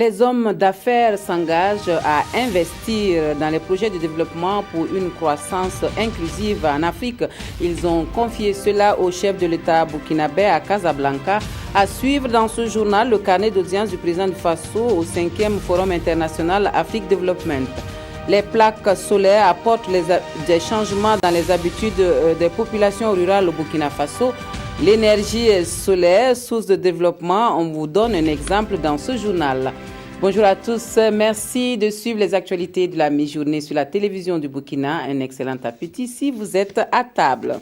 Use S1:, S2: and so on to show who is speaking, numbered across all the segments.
S1: Les hommes d'affaires s'engagent à investir dans les projets de développement pour une croissance inclusive en Afrique. Ils ont confié cela au chef de l'État burkinabé à Casablanca. À suivre dans ce journal le carnet d'audience du président du Faso au 5e Forum international Afrique Development. Les plaques solaires apportent des changements dans les habitudes des populations rurales au Burkina Faso. L'énergie solaire, source de développement, on vous donne un exemple dans ce journal. Bonjour à tous, merci de suivre les actualités de la mi-journée sur la télévision du Burkina. Un excellent appétit si vous êtes à table.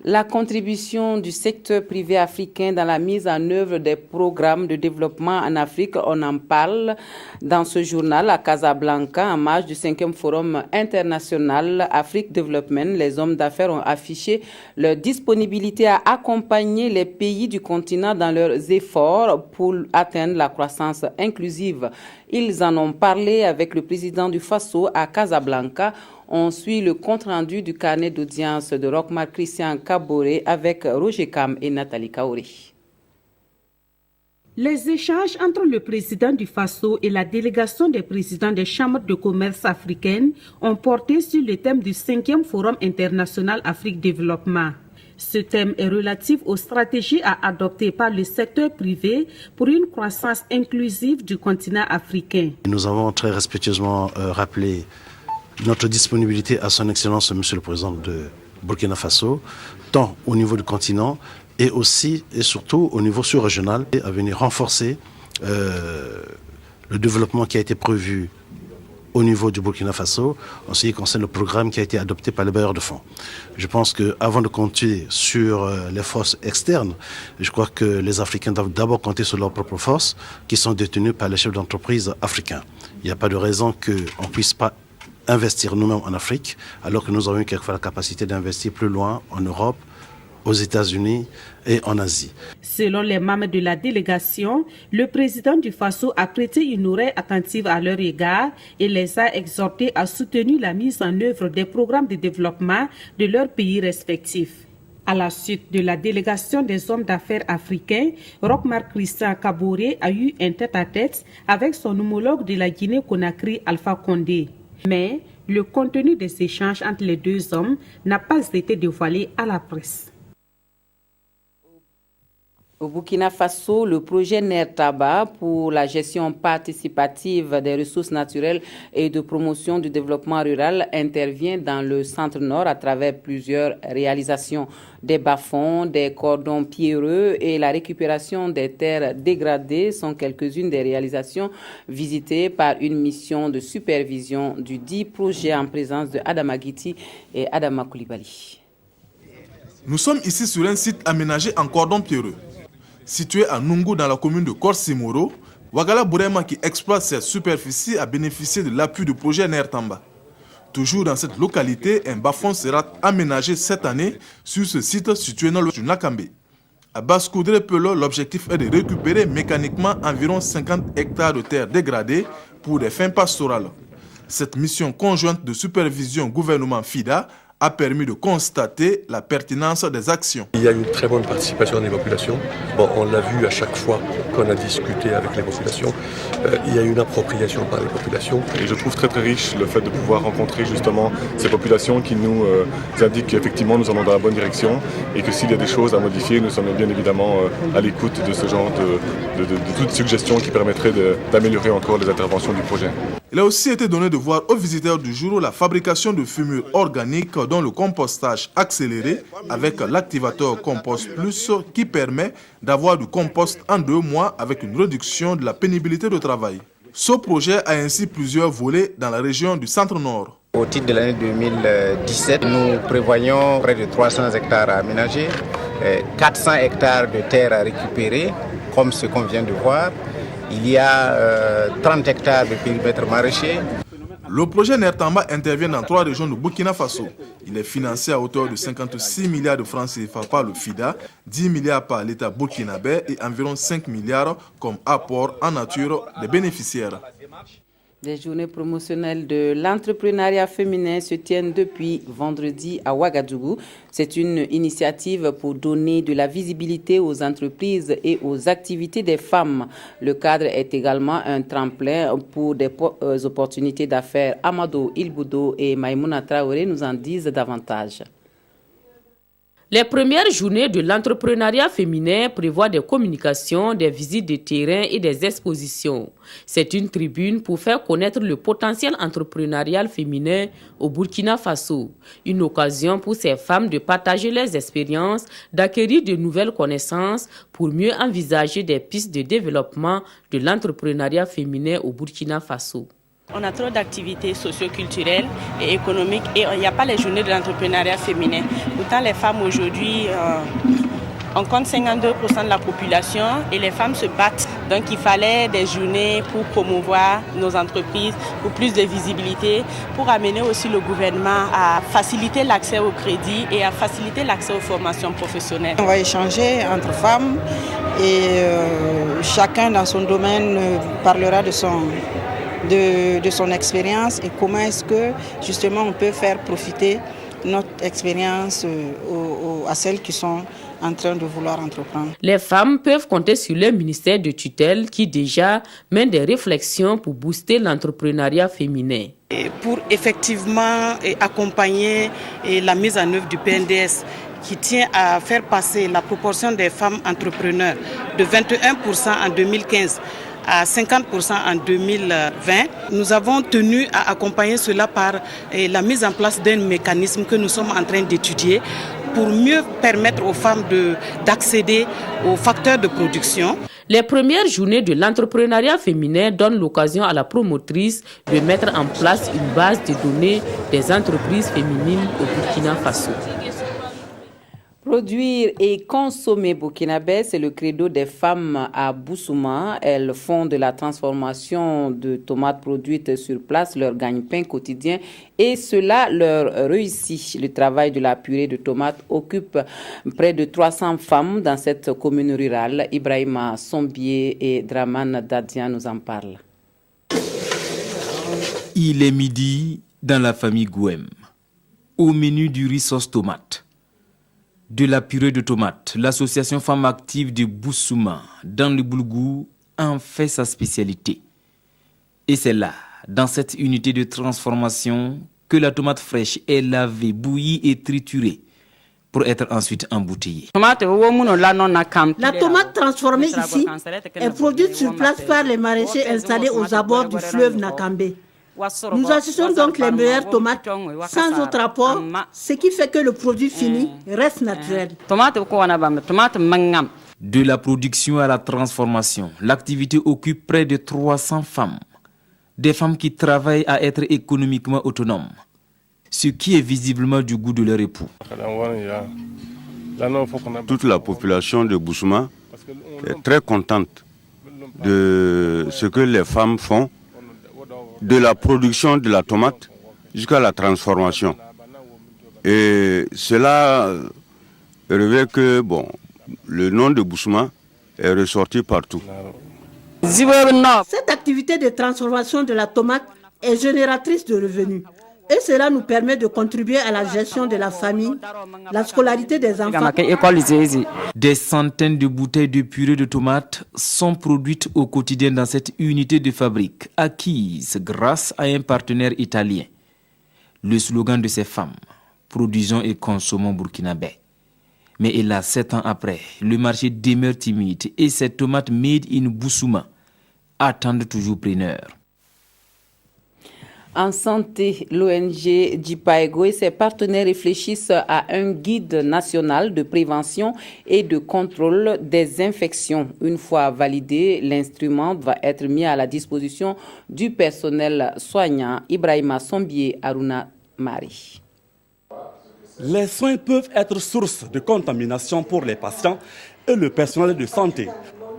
S1: La contribution du secteur privé africain dans la mise en œuvre des programmes de développement en Afrique, on en parle dans ce journal à Casablanca en marge du 5e Forum international Afrique Development. Les hommes d'affaires ont affiché leur disponibilité à accompagner les pays du continent dans leurs efforts pour atteindre la croissance inclusive. Ils en ont parlé avec le président du Faso à Casablanca. On suit le compte-rendu du carnet d'audience de Rochmar Christian Kaboré avec Roger Kam et Nathalie Kaori.
S2: Les échanges entre le président du Faso et la délégation des présidents des chambres de commerce africaines ont porté sur le thème du 5e Forum international Afrique Développement. Ce thème est relatif aux stratégies à adopter par le secteur privé pour une croissance inclusive du continent africain.
S3: Nous avons très respectueusement rappelé notre disponibilité à son Excellence, Monsieur le Président de Burkina Faso, tant au niveau du continent et aussi et surtout au niveau sous-régional, à venir renforcer le développement qui a été prévu au niveau du Burkina Faso, en ce qui concerne le programme qui a été adopté par les bailleurs de fonds. Je pense qu'avant de compter sur les forces externes, je crois que les Africains doivent d'abord compter sur leurs propres forces qui sont détenues par les chefs d'entreprise africains. Il n'y a pas de raison qu'on ne puisse pas investir nous-mêmes en Afrique, alors que nous avons quelquefois la capacité d'investir plus loin en Europe, aux États-Unis et en Asie.
S2: Selon les membres de la délégation, le président du Faso a prêté une oreille attentive à leur égard et les a exhortés à soutenir la mise en œuvre des programmes de développement de leurs pays respectifs. À la suite de la délégation des hommes d'affaires africains, Rochmar Christian Kaboré a eu un tête-à-tête avec son homologue de la Guinée-Conakry, Alpha Condé. Mais le contenu des échanges entre les deux hommes n'a pas été dévoilé à la presse.
S1: Au Burkina Faso, le projet NER-Taba pour la gestion participative des ressources naturelles et de promotion du développement rural intervient dans le centre-nord à travers plusieurs réalisations. Des bas-fonds, des cordons pierreux et la récupération des terres dégradées sont quelques-unes des réalisations visitées par une mission de supervision du dit projet en présence de Adama Guiti et Adama Koulibaly.
S4: Nous sommes ici sur un site aménagé en cordon pierreux. Situé à Nungu dans la commune de Korsimoro, Ouagala Bourema qui exploite cette superficie a bénéficié de l'appui du projet NER-Tamba. Toujours dans cette localité, un bas-fond sera aménagé cette année sur ce site situé dans le Nakambe. À Basse-Coudré-Pelot, l'objectif est de récupérer mécaniquement environ 50 hectares de terres dégradées pour des fins pastorales. Cette mission conjointe de supervision gouvernement-FIDA a permis de constater la pertinence des actions.
S5: Il y a une très bonne participation des populations. Bon, on l'a vu à chaque fois qu'on a discuté avec les populations. Il y a une appropriation par les populations.
S6: Et je trouve très très riche le fait de pouvoir rencontrer justement ces populations qui nous indiquent qu'effectivement nous allons dans la bonne direction et que s'il y a des choses à modifier, nous sommes bien évidemment à l'écoute de ce genre de toutes suggestions qui permettraient d'améliorer encore les interventions du projet.
S4: Il a aussi été donné de voir aux visiteurs du jour la fabrication de fumure organique dont le compostage accéléré avec l'activateur Compost Plus qui permet d'avoir du compost en 2 mois avec une réduction de la pénibilité de travail. Ce projet a ainsi plusieurs volets dans la région du centre-nord.
S7: Au titre de l'année 2017, nous prévoyons près de 300 hectares à aménager, 400 hectares de terre à récupérer, comme ce qu'on vient de voir. Il y a 30 hectares de périmètre maraîcher.
S4: Le projet NER-Tamba intervient dans 3 régions du Burkina Faso. Il est financé à hauteur de 56 milliards de francs CFA par le FIDA, 10 milliards par l'État burkinabé et environ 5 milliards comme apport en nature des bénéficiaires.
S1: Les journées promotionnelles de l'entrepreneuriat féminin se tiennent depuis vendredi à Ouagadougou. C'est une initiative pour donner de la visibilité aux entreprises et aux activités des femmes. Le cadre est également un tremplin pour des opportunités d'affaires. Amadou Ilboudo et Maïmouna Traoré nous en disent davantage.
S8: Les premières journées de l'entrepreneuriat féminin prévoient des communications, des visites de terrain et des expositions. C'est une tribune pour faire connaître le potentiel entrepreneurial féminin au Burkina Faso. Une occasion pour ces femmes de partager leurs expériences, d'acquérir de nouvelles connaissances pour mieux envisager des pistes de développement de l'entrepreneuriat féminin au Burkina Faso.
S9: On a trop d'activités socio-culturelles et économiques et il n'y a pas les journées de l'entrepreneuriat féminin. Pourtant, les femmes aujourd'hui, on compte 52% de la population et les femmes se battent. Donc, il fallait des journées pour promouvoir nos entreprises, pour plus de visibilité, pour amener aussi le gouvernement à faciliter l'accès au crédit et à faciliter l'accès aux formations professionnelles.
S10: On va échanger entre femmes et chacun dans son domaine parlera de son expérience et comment est-ce que justement on peut faire profiter notre expérience à celles qui sont en train de vouloir entreprendre.
S8: Les femmes peuvent compter sur le ministère de tutelle qui déjà mène des réflexions pour booster l'entrepreneuriat féminin.
S9: Et pour effectivement accompagner la mise en œuvre du PNDS qui tient à faire passer la proportion des femmes entrepreneurs de 21% en 2015 à 50% en 2020. Nous avons tenu à accompagner cela par la mise en place d'un mécanisme que nous sommes en train d'étudier pour mieux permettre aux femmes d'accéder aux facteurs de production.
S8: Les premières journées de l'entrepreneuriat féminin donnent l'occasion à la promotrice de mettre en place une base de données des entreprises féminines au Burkina Faso.
S1: Produire et consommer burkinabé, c'est le credo des femmes à Boussouma. Elles font de la transformation de tomates produites sur place leur gagne-pain quotidien et cela leur réussit. Le travail de la purée de tomates occupe près de 300 femmes dans cette commune rurale. Ibrahima Sombier et Draman Dadian nous en parlent.
S11: Il est midi dans la famille Gouem. Au menu du riz sauce tomate. De la purée de tomates, l'association Femmes Actives de Boussouma, dans le Boulgou, en fait sa spécialité. Et c'est là, dans cette unité de transformation, que la tomate fraîche est lavée, bouillie et triturée pour être ensuite embouteillée.
S12: La tomate transformée ici est produite sur place par les maraîchers installés aux abords du fleuve Nakambé. Nous assistons donc les meilleures tomates sans autre apport, ce qui fait que le produit fini reste naturel.
S11: De la production à la transformation, l'activité occupe près de 300 femmes. Des femmes qui travaillent à être économiquement autonomes, ce qui est visiblement du goût de leur époux.
S13: Toute la population de Boussouma est très contente de ce que les femmes font, de la production de la tomate jusqu'à la transformation. Et cela révèle que le nom de Boussouma est ressorti partout.
S12: Cette activité de transformation de la tomate est génératrice de revenus. Et cela nous permet de contribuer à la gestion de la famille, la scolarité des enfants.
S11: Des centaines de bouteilles de purée de tomates sont produites au quotidien dans cette unité de fabrique, acquise grâce à un partenaire italien. Le slogan de ces femmes, produisons et consommons burkinabé. Mais hélas, 7 ans après, le marché demeure timide et ces tomates made in Boussouma attendent toujours preneurs.
S1: En santé, l'ONG Jipaego et ses partenaires réfléchissent à un guide national de prévention et de contrôle des infections. Une fois validé, l'instrument va être mis à la disposition du personnel soignant. Ibrahima Sombier, Aruna Mari.
S14: Les soins peuvent être source de contamination pour les patients et le personnel de santé.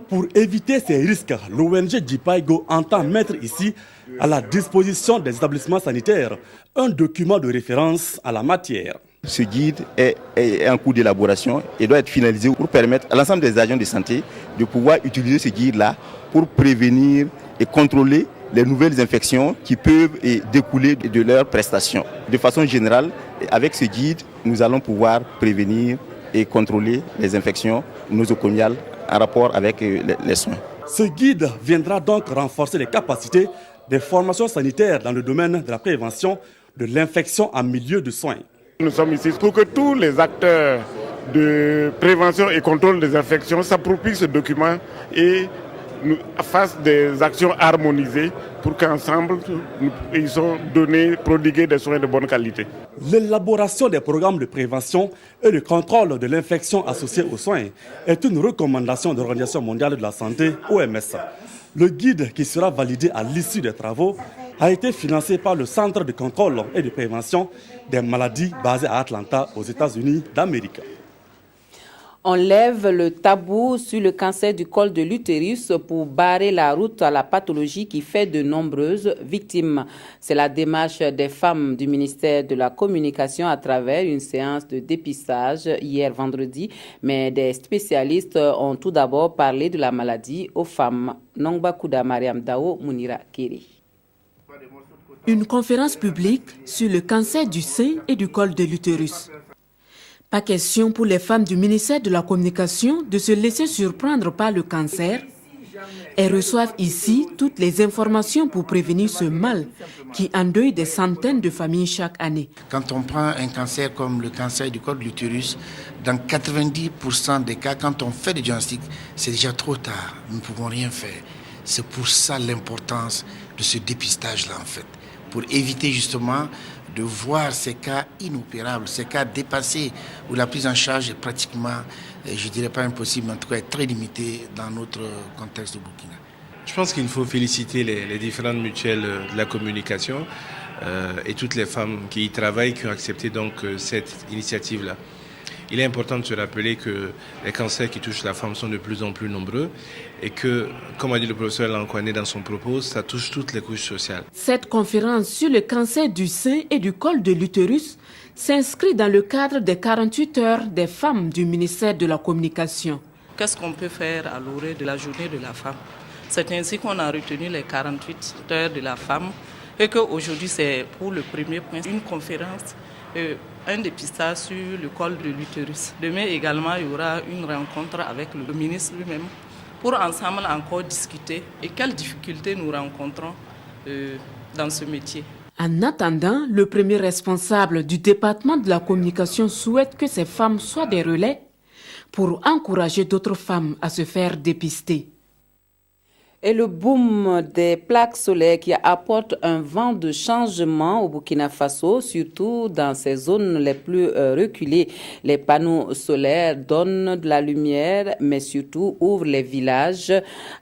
S14: Pour éviter ces risques, l'ONG Jipaego entend mettre ici à la disposition des établissements sanitaires un document de référence à la matière.
S15: Ce guide est en cours d'élaboration et doit être finalisé pour permettre à l'ensemble des agents de santé de pouvoir utiliser ce guide-là pour prévenir et contrôler les nouvelles infections qui peuvent découler de leurs prestations. De façon générale, avec ce guide, nous allons pouvoir prévenir et contrôler les infections nosocomiales en rapport avec les soins.
S14: Ce guide viendra donc renforcer les capacités des formations sanitaires dans le domaine de la prévention de l'infection en milieu de soins.
S16: Nous sommes ici pour que tous les acteurs de prévention et contrôle des infections s'approprient ce document et nous fassent des actions harmonisées pour qu'ensemble ils soient donnés, prodigués des soins de bonne qualité.
S14: L'élaboration des programmes de prévention et de contrôle de l'infection associée aux soins est une recommandation de l'Organisation mondiale de la santé, OMS. Le guide qui sera validé à l'issue des travaux a été financé par le Centre de contrôle et de prévention des maladies basé à Atlanta, aux États-Unis d'Amérique.
S1: On lève le tabou sur le cancer du col de l'utérus pour barrer la route à la pathologie qui fait de nombreuses victimes. C'est la démarche des femmes du ministère de la Communication à travers une séance de dépistage hier vendredi. Mais des spécialistes ont tout d'abord parlé de la maladie aux femmes. Nongba Kouda Mariam Dao, Mounira Kiri.
S17: Une conférence publique sur le cancer du sein et du col de l'utérus. Pas question pour les femmes du ministère de la Communication de se laisser surprendre par le cancer. Elles reçoivent ici toutes les informations pour prévenir ce mal qui endeuille des centaines de familles chaque année.
S18: Quand on prend un cancer comme le cancer du col de l'utérus, dans 90% des cas, quand on fait le diagnostic, c'est déjà trop tard. Nous ne pouvons rien faire. C'est pour ça l'importance de ce dépistage-là, en fait, pour éviter justement de voir ces cas inopérables, ces cas dépassés, où la prise en charge est pratiquement, je ne dirais pas impossible, mais en tout cas est très limitée dans notre contexte de Burkina.
S19: Je pense qu'il faut féliciter les différentes mutuelles de la communication et toutes les femmes qui y travaillent, qui ont accepté donc cette initiative-là. Il est important de se rappeler que les cancers qui touchent la femme sont de plus en plus nombreux et que, comme a dit le professeur Lankwane dans son propos, ça touche toutes les couches sociales.
S17: Cette conférence sur le cancer du sein et du col de l'utérus s'inscrit dans le cadre des 48 heures des femmes du ministère de la Communication.
S20: Qu'est-ce qu'on peut faire à l'orée de la journée de la femme? C'est ainsi qu'on a retenu les 48 heures de la femme et qu'aujourd'hui c'est pour le premier point une conférence. Un dépistage sur le col de l'utérus. Demain également, il y aura une rencontre avec le ministre lui-même pour ensemble encore discuter et quelles difficultés nous rencontrons dans ce métier.
S17: En attendant, le premier responsable du département de la communication souhaite que ces femmes soient des relais pour encourager d'autres femmes à se faire dépister.
S1: Et le boom des plaques solaires qui apporte un vent de changement au Burkina Faso, surtout dans ces zones les plus reculées. Les panneaux solaires donnent de la lumière, mais surtout ouvrent les villages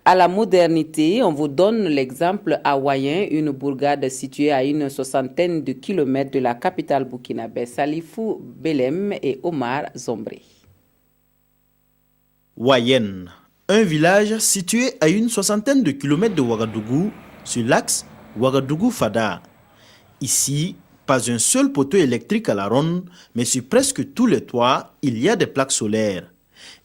S1: à la modernité. On vous donne l'exemple hawaïen, une bourgade située à une 60aine de kilomètres de la capitale burkinabé. Salifou Belem et Omar Zombré.
S21: Wayen, un village situé à une 60aine de kilomètres de Ouagadougou, sur l'axe Ouagadougou-Fada. Ici, pas un seul poteau électrique à la ronde, mais sur presque tous les toits, il y a des plaques solaires.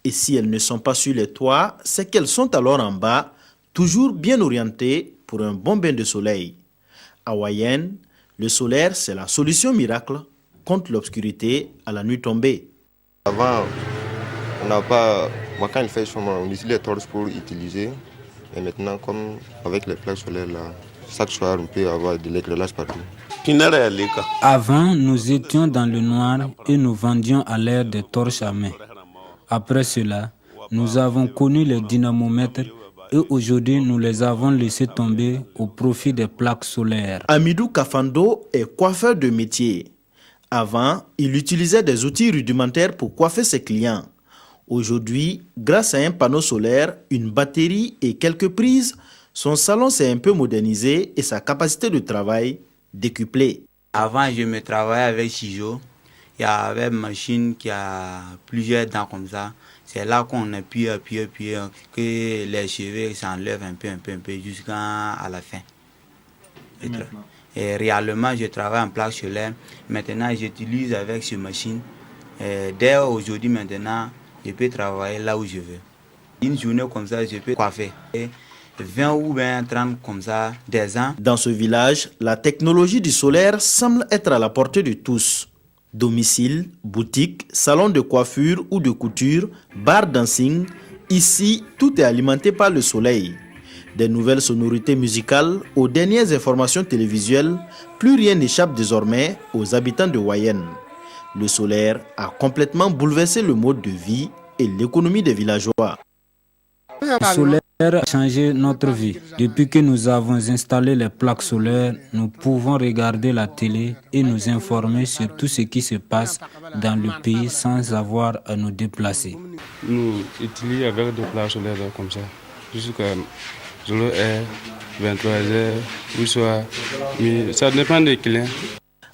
S21: Et si elles ne sont pas sur les toits, c'est qu'elles sont alors en bas, toujours bien orientées pour un bon bain de soleil. À Wayen, le solaire, c'est la solution miracle contre l'obscurité à la nuit tombée.
S22: Avant, on n'a pas... Moi, quand il fait chaud, on utilise les torches pour utiliser. Et maintenant, comme avec les plaques solaires, là, chaque soir, on peut avoir de l'éclairage partout.
S23: Avant, nous étions dans le noir et nous vendions à l'air des torches à main. Après cela, nous avons connu les dynamomètres et aujourd'hui, nous les avons laissés tomber au profit des plaques solaires.
S21: Amidou Kafando est coiffeur de métier. Avant, il utilisait des outils rudimentaires pour coiffer ses clients. Aujourd'hui, grâce à un panneau solaire, une batterie et quelques prises, son salon s'est un peu modernisé et sa capacité de travail décuplée.
S24: Avant, je me travaillais avec ciseaux. Il y avait une machine qui a plusieurs dents comme ça. C'est là qu'on appuie, que les cheveux s'enlèvent un peu jusqu'à la fin. Et réellement, je travaille en plaque solaire. Maintenant, j'utilise avec cette machine. Dès aujourd'hui, maintenant, je peux travailler là où je veux. Une journée comme ça, je peux coiffer. Et 20 ou 20, 30 comme ça, des ans.
S21: Dans ce village, la technologie du solaire semble être à la portée de tous. Domicile, boutique, salon de coiffure ou de couture, bar dancing, ici, tout est alimenté par le soleil. Des nouvelles sonorités musicales aux dernières informations télévisuelles, plus rien n'échappe désormais aux habitants de Wayenne. Le solaire a complètement bouleversé le mode de vie et l'économie des villageois.
S23: Le solaire a changé notre vie. Depuis que nous avons installé les plaques solaires, nous pouvons regarder la télé et nous informer sur tout ce qui se passe dans le pays sans avoir à nous déplacer.
S2: Nous utilisons avec des plaques solaires comme ça, jusqu'à 0h, 23h, ou soit, mais ça dépend des clients.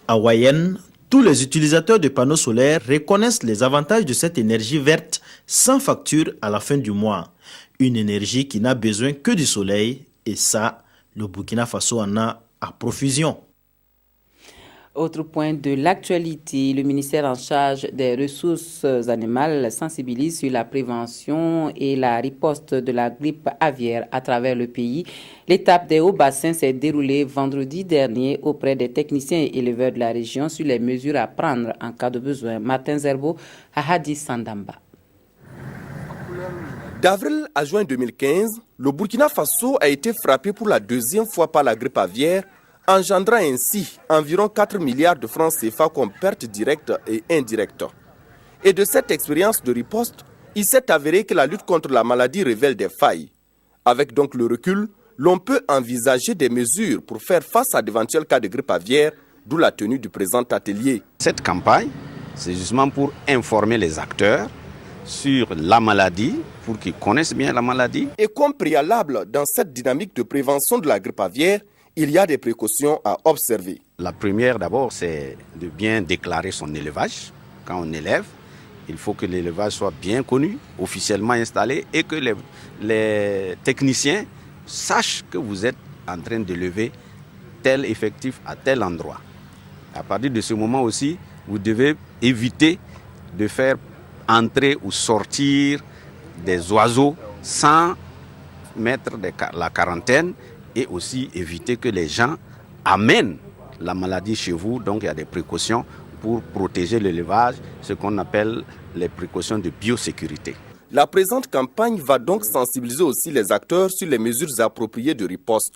S21: À Wayenne, tous les utilisateurs de panneaux solaires reconnaissent les avantages de cette énergie verte sans facture à la fin du mois. Une énergie qui n'a besoin que du soleil et ça, le Burkina Faso en a à profusion.
S1: Autre point de l'actualité, le ministère en charge des ressources animales sensibilise sur la prévention et la riposte de la grippe aviaire à travers le pays. L'étape des hauts bassins s'est déroulée vendredi dernier auprès des techniciens et éleveurs de la région sur les mesures à prendre en cas de besoin. Martin Zerbo à Hadi Sandamba.
S3: D'avril à juin 2015, le Burkina Faso a été frappé pour la deuxième fois par la grippe aviaire, engendrant ainsi environ 4 milliards de francs CFA comme pertes directes et indirectes. Et de cette expérience de riposte, il s'est avéré que la lutte contre la maladie révèle des failles. Avec donc le recul, l'on peut envisager des mesures pour faire face à d'éventuels cas de grippe aviaire, d'où la tenue du présent atelier.
S5: Cette campagne, c'est justement pour informer les acteurs sur la maladie, pour qu'ils connaissent bien la maladie.
S3: Et comme préalable dans cette dynamique de prévention de la grippe aviaire, il y a des précautions à observer.
S5: La première d'abord, c'est de bien déclarer son élevage. Quand on élève, il faut que l'élevage soit bien connu, officiellement installé et que les techniciens sachent que vous êtes en train d'élever tel effectif à tel endroit. À partir de ce moment aussi, vous devez éviter de faire entrer ou sortir des oiseaux sans mettre la quarantaine et aussi éviter que les gens amènent la maladie chez vous. Donc il y a des précautions pour protéger l'élevage, ce qu'on appelle les précautions de biosécurité.
S3: La présente campagne va donc sensibiliser aussi les acteurs sur les mesures appropriées de riposte.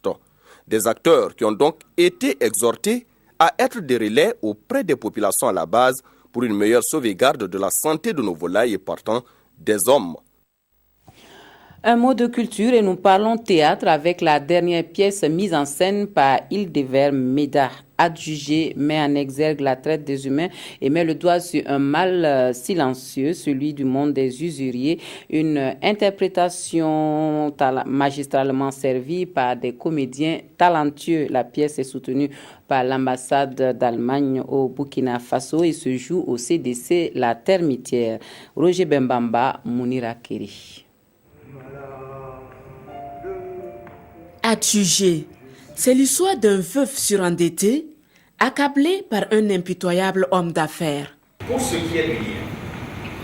S3: Des acteurs qui ont donc été exhortés à être des relais auprès des populations à la base pour une meilleure sauvegarde de la santé de nos volailles et partant des hommes.
S1: Un mot de culture et nous parlons théâtre avec la dernière pièce mise en scène par Hildever Meda. Adjugé met en exergue la traite des humains et met le doigt sur un mal silencieux, celui du monde des usuriers. Une interprétation magistralement servie par des comédiens talentueux. La pièce est soutenue par l'ambassade d'Allemagne au Burkina Faso et se joue au CDC La Termitière. Roger Bembamba, Mounira Keri.
S17: Adjugé, c'est l'histoire d'un veuf surendetté, accablé par un impitoyable homme d'affaires.
S6: Pour ce qui est du lien,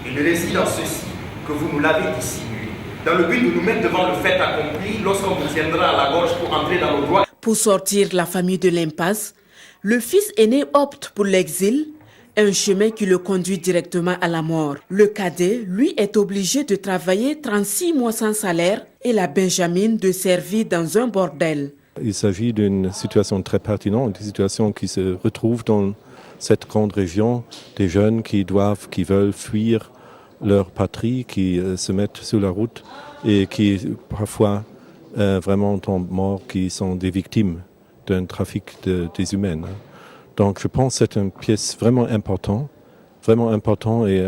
S6: il réside en ceci, que vous nous l'avez dissimulé, dans le but de nous mettre devant le fait accompli lorsqu'on vous tiendra à la gorge pour entrer dans nos droits.
S17: Pour sortir la famille de l'impasse, le fils aîné opte pour l'exil, un chemin qui le conduit directement à la mort. Le cadet, lui, est obligé de travailler 36 mois sans salaire et la benjamine de servir dans un bordel.
S25: Il s'agit d'une situation très pertinente, une situation qui se retrouve dans cette grande région, des jeunes qui veulent fuir leur patrie, qui se mettent sur la route et qui parfois vraiment tombent morts, qui sont des victimes d'un trafic des humains. Donc je pense que c'est une pièce vraiment importante et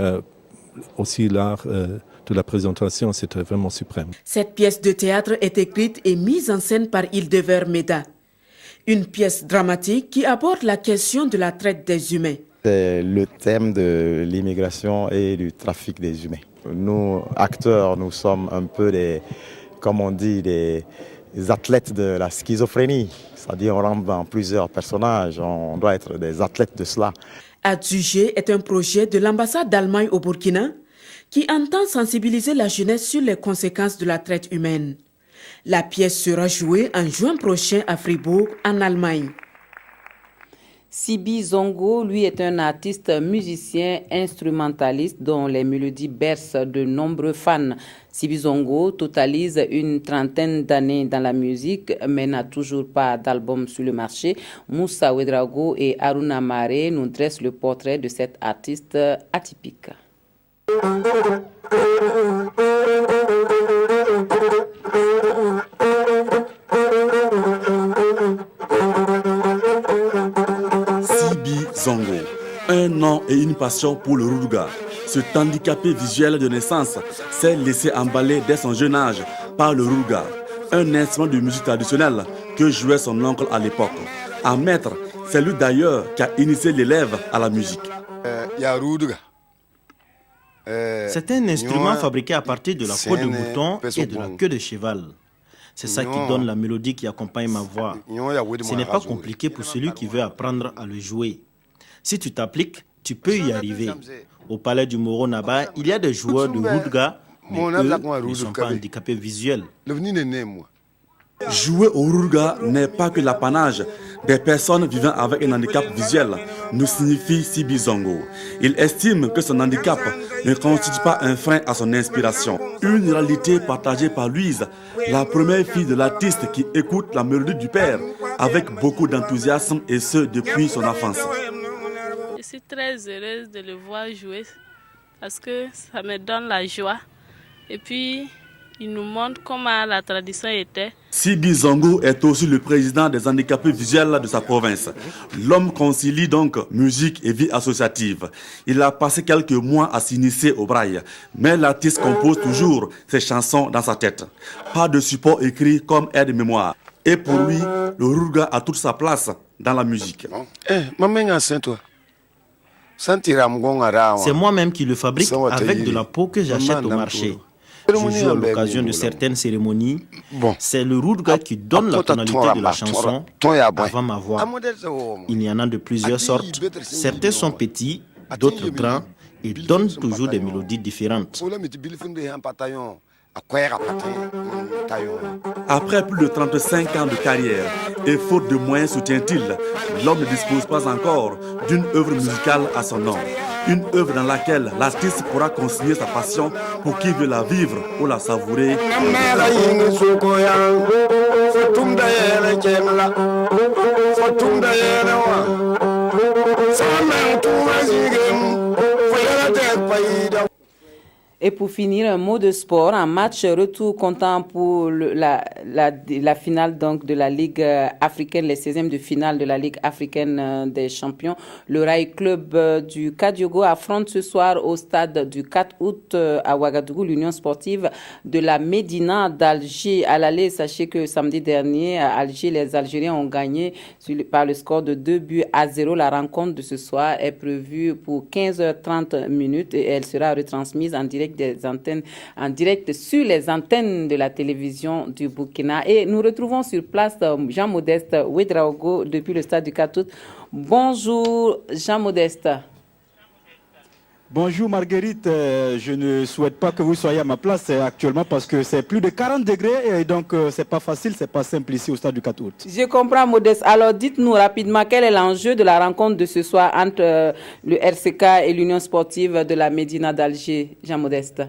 S25: aussi l'art de la présentation, c'était vraiment suprême.
S17: Cette pièce de théâtre est écrite et mise en scène par Hildever Meda. Une pièce dramatique qui aborde la question de la traite des humains.
S26: C'est le thème de l'immigration et du trafic des humains. Nous, acteurs, nous sommes un peu des athlètes de la schizophrénie. C'est-à-dire on rentre dans plusieurs personnages, on doit être des athlètes de cela.
S17: Adjugé est un projet de l'ambassade d'Allemagne au Burkina qui entend sensibiliser la jeunesse sur les conséquences de la traite humaine. La pièce sera jouée en juin prochain à Fribourg, en Allemagne.
S1: Sibi Zongo, lui, est un artiste musicien instrumentaliste dont les mélodies bercent de nombreux fans. Sibi Zongo totalise une trentaine d'années dans la musique, mais n'a toujours pas d'album sur le marché. Moussa Ouedraogo et Haruna Mare nous dressent le portrait de cet artiste atypique.
S14: Sibi Zongo, un nom et une passion pour le Ruduga. Cet handicapé visuel de naissance s'est laissé emballer dès son jeune âge par le Ruduga, un instrument de musique traditionnelle que jouait son oncle à l'époque. En maître, c'est lui d'ailleurs qui a initié l'élève à la musique.
S21: C'est un instrument fabriqué à partir de la peau de mouton et de la queue de cheval. C'est ça qui donne la mélodie qui accompagne ma voix. Ce n'est pas compliqué pour celui qui veut apprendre à le jouer. Si tu t'appliques, tu peux y arriver. Au palais du Moro Naba, il y a des joueurs de Ruduga, mais eux ne sont pas handicapés visuels.
S14: Jouer au Ruduga n'est pas que l'apanage des personnes vivant avec un handicap visuel, nous signifie Sibi Zongo. Il estime que son handicap ne constitue pas un frein à son inspiration. Une réalité partagée par Louise, la première fille de l'artiste qui écoute la mélodie du père avec beaucoup d'enthousiasme et ce depuis son enfance.
S4: Je suis très heureuse de le voir jouer parce que ça me donne la joie. Et puis, il nous montre comment la tradition était.
S14: Sibi Zongo est aussi le président des handicapés visuels de sa province. L'homme concilie donc musique et vie associative. Il a passé quelques mois à s'initier au braille, mais l'artiste compose toujours ses chansons dans sa tête. Pas de support écrit comme aide-mémoire. Et pour lui, le Ruduga a toute sa place dans la musique.
S21: C'est moi-même qui le fabrique avec de la peau que j'achète au marché. Je joue à l'occasion de certaines cérémonies. C'est le Ruduga qui donne la tonalité de la chanson avant ma voix. Il y en a de plusieurs sortes. Certains sont petits, d'autres grands et donnent toujours des mélodies différentes.
S14: Après plus de 35 ans de carrière et faute de moyens soutient-il, l'homme ne dispose pas encore d'une œuvre musicale à son nom. Une œuvre dans laquelle l'artiste pourra consigner sa passion pour qui veut la vivre ou la savourer.
S1: Et pour finir, un mot de sport, un match retour comptant pour la finale donc de la Ligue africaine, les 16e de finale de la Ligue africaine des champions. Le Rail Club du Kadiogo affronte ce soir au stade du 4 août à Ouagadougou l'Union sportive de la Médina d'Alger. À l'aller, sachez que samedi dernier à Alger, les Algériens ont gagné par le score de 2-0. La rencontre de ce soir est prévue pour 15h30 minutes et elle sera retransmise en direct sur les antennes de la télévision du Burkina. Et nous retrouvons sur place Jean-Modeste Ouedraogo depuis le stade du 4 août. Bonjour Jean-Modeste.
S7: Bonjour Marguerite, je ne souhaite pas que vous soyez à ma place actuellement parce que c'est plus de 40 degrés et donc c'est pas facile, c'est pas simple ici au stade du 4 août.
S1: Je comprends Modeste. Alors dites-nous rapidement quel est l'enjeu de la rencontre de ce soir entre le RCK et l'Union sportive de la Médina d'Alger, Jean-Modeste.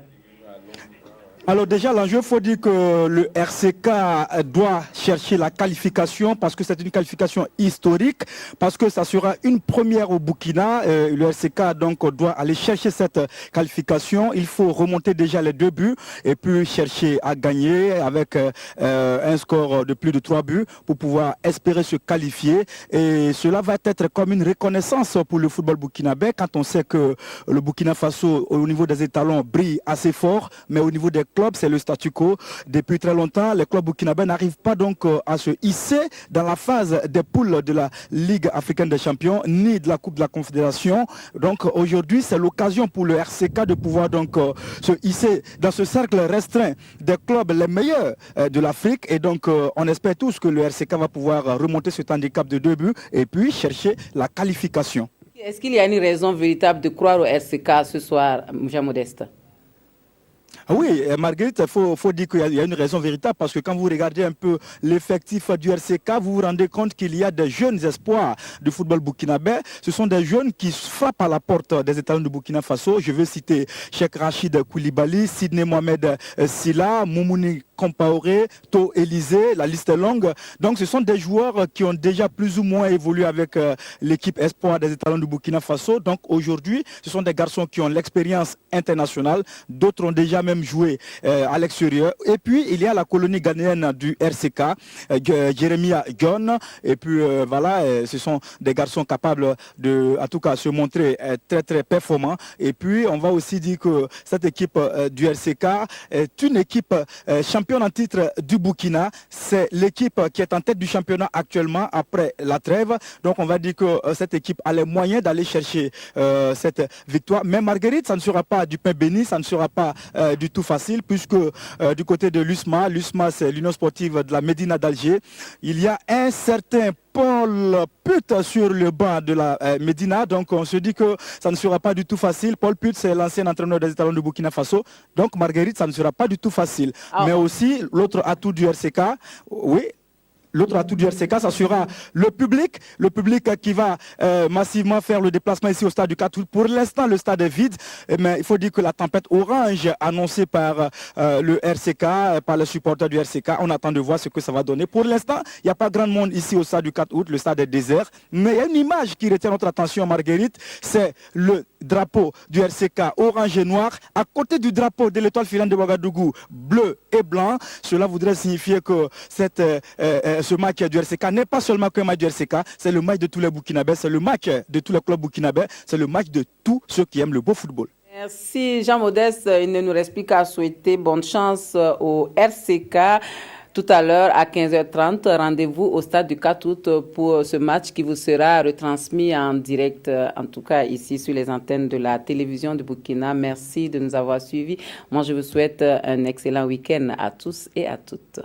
S7: Alors déjà, l'enjeu, il faut dire que le RCK doit chercher la qualification parce que c'est une qualification historique, parce que ça sera une première au Burkina. Le RCK donc doit aller chercher cette qualification. Il faut remonter déjà les 2 buts et puis chercher à gagner avec un score de plus de 3 buts pour pouvoir espérer se qualifier. Et cela va être comme une reconnaissance pour le football burkinabé quand on sait que le Burkina Faso, au niveau des étalons, brille assez fort, mais au niveau des clubs, c'est le statu quo. Depuis très longtemps, les clubs burkinabés n'arrivent pas donc à se hisser dans la phase des poules de la Ligue africaine des champions, ni de la Coupe de la Confédération. Donc aujourd'hui, c'est l'occasion pour le RCK de pouvoir donc se hisser dans ce cercle restreint des clubs les meilleurs de l'Afrique. Et donc on espère tous que le RCK va pouvoir remonter cet handicap de 2 buts et puis chercher la qualification.
S1: Est-ce qu'il y a une raison véritable de croire au RCK ce soir, Jean Modeste?
S7: Oui, Marguerite, il faut dire qu'il y a une raison véritable parce que quand vous regardez un peu l'effectif du RCK, vous vous rendez compte qu'il y a des jeunes espoirs du football burkinabé. Ce sont des jeunes qui frappent à la porte des étalons du Burkina Faso. Je veux citer Cheikh Rachid Koulibaly, Sidney Mohamed Silla, Moumouni Compaoré, To Élysée, la liste est longue. Donc ce sont des joueurs qui ont déjà plus ou moins évolué avec l'équipe espoir des étalons du Burkina Faso. Donc aujourd'hui, ce sont des garçons qui ont l'expérience internationale. D'autres ont déjà même joué à l'extérieur. Et puis il y a la colonie ghanéenne du RCK, Jeremiah John. Et puis voilà, ce sont des garçons capables de, en tout cas, se montrer très très performants. Et puis on va aussi dire que cette équipe du RCK est une équipe championne en titre du Burkina. C'est l'équipe qui est en tête du championnat actuellement après la trêve. Donc on va dire que cette équipe a les moyens d'aller chercher cette victoire. Mais Marguerite, ça ne sera pas du pain béni, ça ne sera pas du tout facile puisque du côté de l'USMA c'est l'Union sportive de la Médina d'Alger, il y a un certain Paul Put sur le banc de la Médina. Donc on se dit que ça ne sera pas du tout facile. Paul Put, c'est l'ancien entraîneur des étalons du Burkina Faso. Donc Marguerite, ça ne sera pas du tout facile. Mais aussi, l'autre atout du RCK, oui. L'autre atout du RCK, ça sera le public qui va massivement faire le déplacement ici au stade du 4 août. Pour l'instant, le stade est vide, mais il faut dire que la tempête orange annoncée par le RCK, par les supporters du RCK, on attend de voir ce que ça va donner. Pour l'instant, il n'y a pas grand monde ici au stade du 4 août, le stade est désert, mais il y a une image qui retient notre attention, Marguerite, c'est le drapeau du RCK orange et noir, à côté du drapeau de l'étoile filante de Ouagadougou, bleu et blanc. Cela voudrait signifier que ce match du RCK n'est pas seulement qu'un match du RCK, c'est le match de tous les Burkinabés, c'est le match de tous les clubs burkinabés, c'est le match de tous ceux qui aiment le beau football.
S1: Merci Jean-Modeste, il ne nous reste plus qu'à souhaiter bonne chance au RCK. Tout à l'heure, à 15h30, rendez-vous au stade du 4 août pour ce match qui vous sera retransmis en direct, en tout cas ici sur les antennes de la télévision du Burkina. Merci de nous avoir suivis. Moi, je vous souhaite un excellent week-end à tous et à toutes.